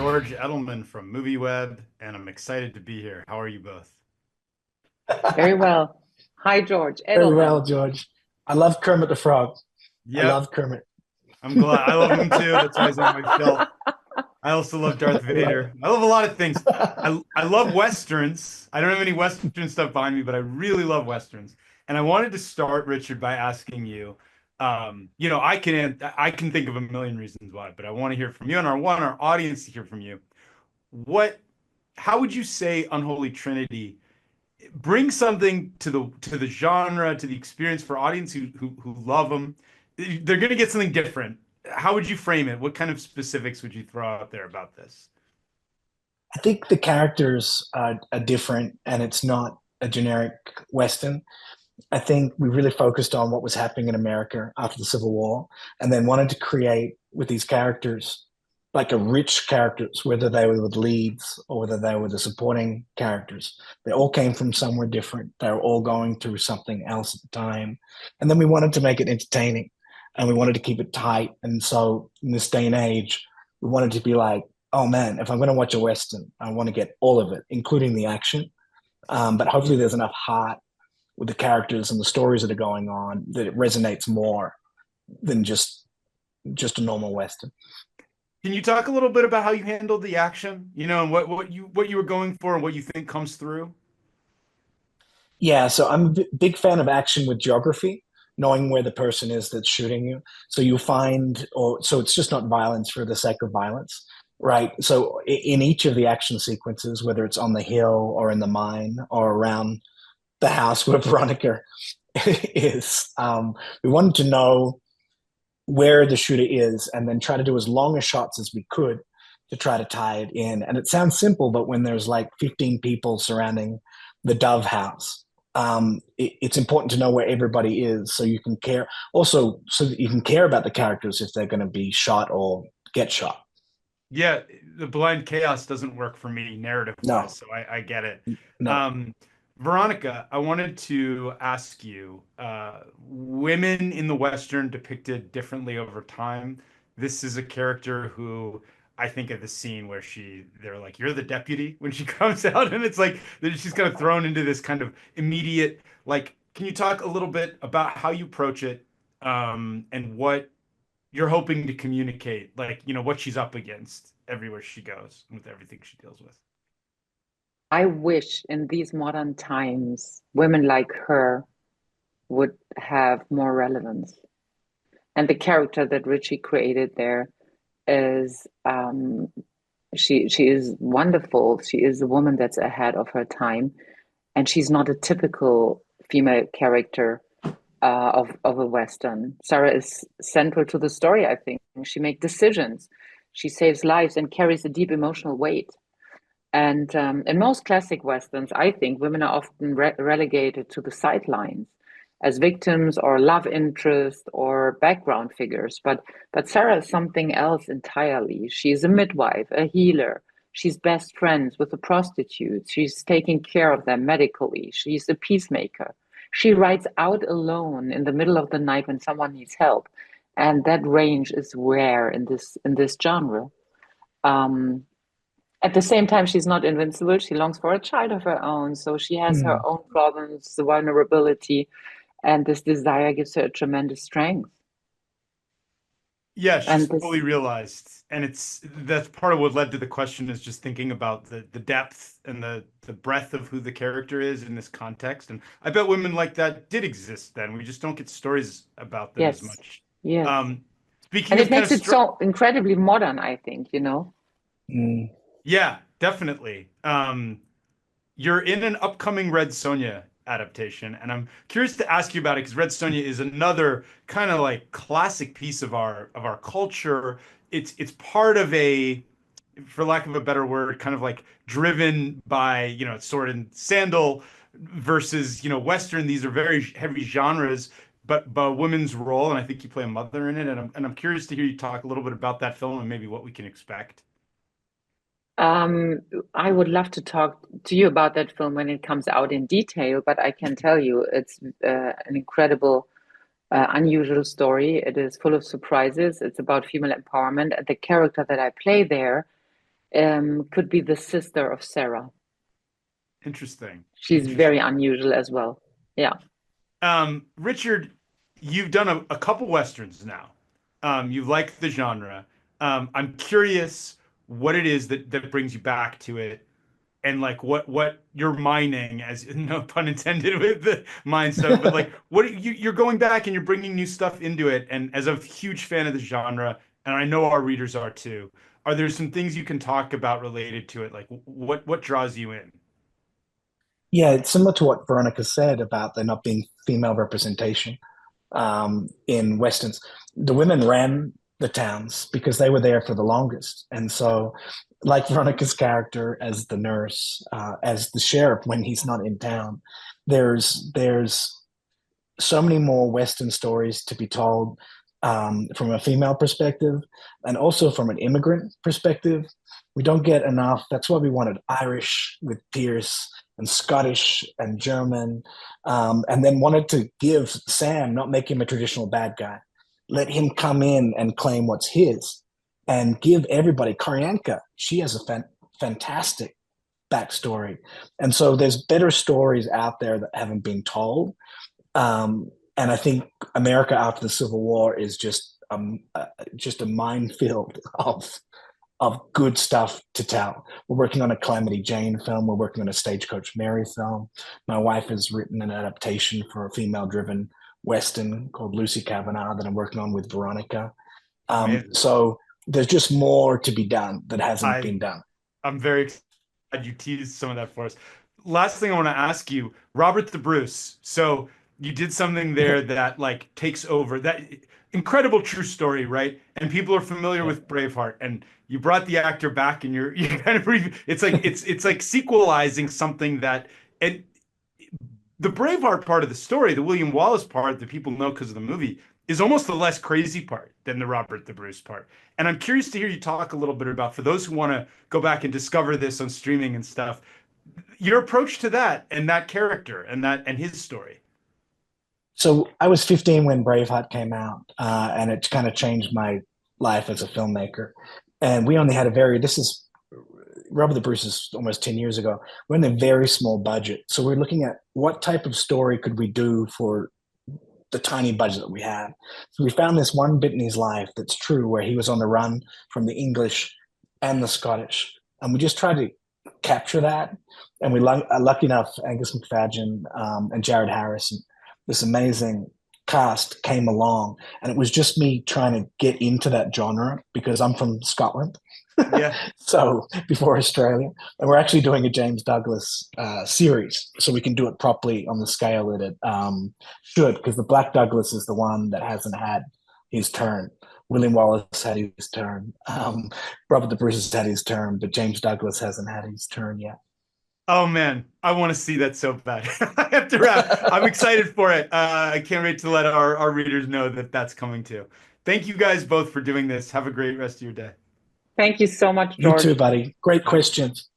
George Edelman from MovieWeb, and I'm excited to be here. How are you both? Very well. Hi, George Very Edelman. well, George. I love Kermit the Frog. I Yep, love Kermit. I'm glad. I love him too. That's why he's on my shelf. I also love Darth I love Vader. I love a lot of things. I love Westerns. I don't have any Western stuff behind me, but I really love Westerns. And I wanted to start, Richard, by asking you, I can think of a million reasons why, but I want to hear from you, and I want our audience to hear from you. What, how would you say Unholy Trinity bring something to the genre, to the experience for audience who love them? They're going to get something different. How would you frame it? What kind of specifics would you throw out there about this? think the characters are different and it's not a generic Western. I think we really focused on what was happening in America after the Civil War and then wanted to create with these characters like a rich characters, whether they were the leads or whether they were the supporting characters. They all came from somewhere different. They were all going through something else at the time. And then we wanted to make it entertaining and we wanted to keep it tight. And so in this day and age, we wanted to be like, oh man, if I'm going to watch a Western, I want to get all of it, including the action. But hopefully there's enough heart with the characters and the stories that are going on that it resonates more than just a normal Western. Can you talk a little bit about how you handled the action, and what you were going for and what you think comes through? Yeah, so I'm a big fan of action with geography, knowing where the person is that's shooting you. So you find, or so it's just not violence for the sake of violence, right? So in each of the action sequences, whether it's on the hill or in the mine or around the house where Veronica is, we wanted to know where the shooter is and then try to do as long a shots as we could to try to tie it in. And it sounds simple, but when there's like 15 people surrounding the Dove house, it's important to know where everybody is so you can care. Also, so that you can care about the characters if they're going to be shot or get shot. Yeah, the blind chaos doesn't work for me narrative wise, No, so I get it. no. Um, Veronica, I wanted to ask you, women in the Western depicted differently over time. This is a character who I think of the scene where they're like, "You're the deputy" when she comes out, and it's like that she's kind of thrown into this kind of immediate, like, can you talk a little bit about how you approach it, and what you're hoping to communicate, like, what she's up against everywhere she goes and with everything she deals with? I wish in these modern times, women like her would have more relevance. And the character that Richie created there is she is wonderful. She is a woman that's ahead of her time, and she's not a typical female character of a Western. Sarah is central to the story, I think. She makes decisions, she saves lives, and carries a deep emotional weight. And in most classic Westerns, I think women are often relegated to the sidelines as victims or love interest or background figures. But Sarah is something else entirely. She's a midwife, a healer. She's best friends with the prostitutes. She's taking care of them medically. She's a peacemaker. She rides out alone in the middle of the night when someone needs help. And that range is rare in this genre. Um, at the same time, she's not invincible. She longs for a child of her own. So she has her Hmm. own problems, the vulnerability, and this desire gives her a tremendous strength. Yeah, she's And this, fully realized. And that's part of what led to the question, is just thinking about the depth and the breadth of who the character is in this context. And I bet women like that did exist then. We just don't get stories about them as yes, much. yes. Um, And speaking it of kind makes of it so incredibly modern, I think, you know? Mm. yeah, definitely. You're in an upcoming Red Sonja adaptation, and I'm curious to ask you about it because Red Sonja is another kind of like classic piece of our culture. It's part of a, for lack of a better word, kind of like driven by, sword and sandal versus, Western. These are very heavy genres, but women's role, and I think you play a mother in it, and I'm curious to hear you talk a little bit about that film and maybe what we can expect. Um, I would love to talk to you about that film when it comes out in detail, but I can tell you it's an incredible, unusual story. It is full of surprises. It's about female empowerment, and the character that I play there could be the sister of Sarah. Interesting. She's very unusual as well. Yeah. Richard, you've done a couple Westerns now. You like the genre. I'm curious what it is that brings you back to it, and like what you're mining, as no pun intended with the mine stuff, but like what you're going back and you're bringing new stuff into it. And as a huge fan of the genre, and I know our readers are too, are there some things you can talk about related to it? Like what draws you in? Yeah, it's similar to what Veronica said about there not being female representation in westerns. The women ran the towns because they were there for the longest, and so, like Veronica's character as the nurse, as the sheriff when he's not in town, there's so many more Western stories to be told from a female perspective and also from an immigrant perspective. We don't get enough. That's why we wanted Irish with Pierce and Scottish and German, and then wanted to give Sam, not make him a traditional bad guy, let him come in and claim what's his, and give everybody. Karyanka, she has a fantastic backstory, and so there's better stories out there that haven't been told. And I think America after the Civil War is just a minefield of good stuff to tell. We're working on a Calamity Jane film. We're working on a Stagecoach Mary film. My wife has written an adaptation for a female-driven Western called Lucy Kavanagh that I'm working on with Veronica. So there's just more to be done that hasn't been done. I'm very excited you teased some of that for us. Last thing I want to ask you, Robert the Bruce. So you did something there that like takes over that incredible true story, right? And people are familiar with Braveheart, and you brought the actor back, and you kind of it's like it's like sequelizing something that, and the Braveheart part of the story, the William Wallace part that people know because of the movie, is almost the less crazy part than the Robert the Bruce part. And I'm curious to hear you talk a little bit about, for those who want to go back and discover this on streaming and stuff, your approach to that and that character and his story. So I was 15 when Braveheart came out, and it kind of changed my life as a filmmaker. And we only had this is Robert the Bruce is almost 10 years ago. We're in a very small budget. So we're looking at what type of story could we do for the tiny budget that we had. So we found this one bit in his life that's true, where he was on the run from the English and the Scottish. And we just tried to capture that. And we lucky enough, Angus McFadden and Jared Harrison, this amazing cast came along, and it was just me trying to get into that genre because I'm from Scotland. Yeah. So before Australia, and we're actually doing a James Douglas series, so we can do it properly on the scale that it should, because the Black Douglas is the one that hasn't had his turn. William Wallace had his turn. Robert the Bruce has had his turn, but James Douglas hasn't had his turn yet. Oh man, I want to see that so bad. I have to wrap. I'm excited for it. I can't wait to let our readers know that that's coming too. Thank you guys both for doing this. Have a great rest of your day. Thank you so much, George. You too, buddy. Great questions.